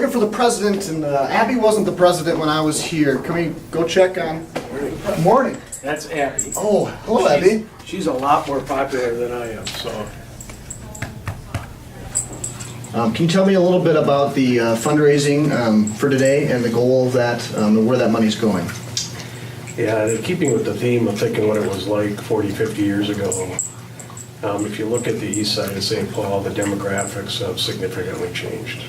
looking for the president, and Abby wasn't the president when I was here. Can we go check on? Morning. That's Abby. Oh, hello, Abby. She's a lot more popular than I am, so. Can you tell me a little bit about the fundraising for today and the goal of that, and where that money's going? Yeah, and keeping with the theme of thinking what it was like 40, 50 years ago, if you look at the east side of St. Paul, the demographics have significantly changed.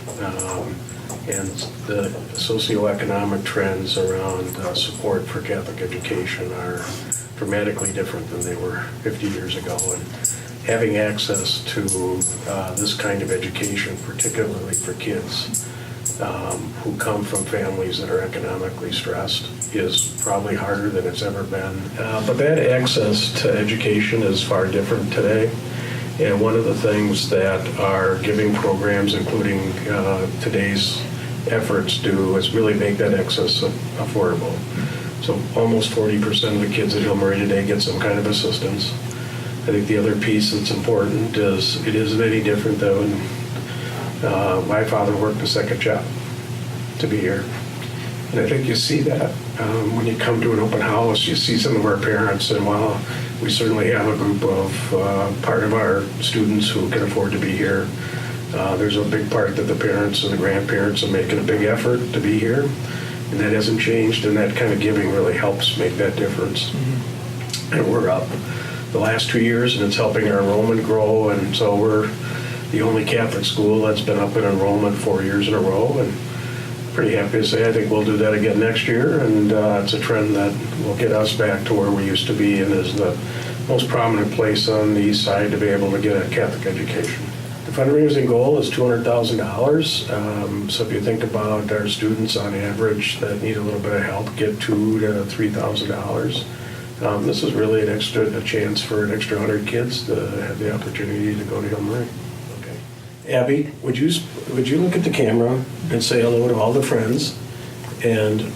And the socioeconomic trends around support for Catholic education are dramatically different than they were 50 years ago. And having access to this kind of education, particularly for kids who come from families that are economically stressed, is probably harder than it's ever been. But that access to education is far different today. And one of the things that our giving programs, including today's efforts, do is really make that access affordable. So almost 40% of the kids at Hill Murray today get some kind of assistance. I think the other piece that's important is it isn't any different than when my father worked a second job to be here. And I think you see that when you come to an open house, you see some of our parents, and while we certainly have a group of part of our students who can afford to be here, there's a big part that the parents and the grandparents are making a big effort to be here, and that hasn't changed, and that kind of giving really helps make that difference. Mm-hmm. And we're up the last 2 years, and it's helping our enrollment grow, and so we're the only Catholic school that's been up in enrollment 4 years in a row, and pretty happy to say I think we'll do that again next year, and it's a trend that will get us back to where we used to be and is the most prominent place on the east side to be able to get a Catholic education. The fundraising goal is $200,000. So if you think about our students on average that need a little bit of help, get $2,000 to $3,000. This is really a chance for an extra 100 kids to have the opportunity to go to Hill Murray. Abby, would you look at the camera and say hello to all the friends, and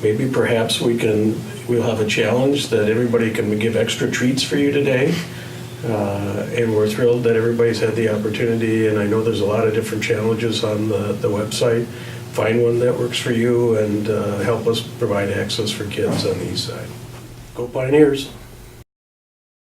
maybe perhaps we'll have a challenge that everybody can give extra treats for you today, and we're thrilled that everybody's had the opportunity, and I know there's a lot of different challenges on the website. Find one that works for you and help us provide access for kids on the east side. Go Pioneers!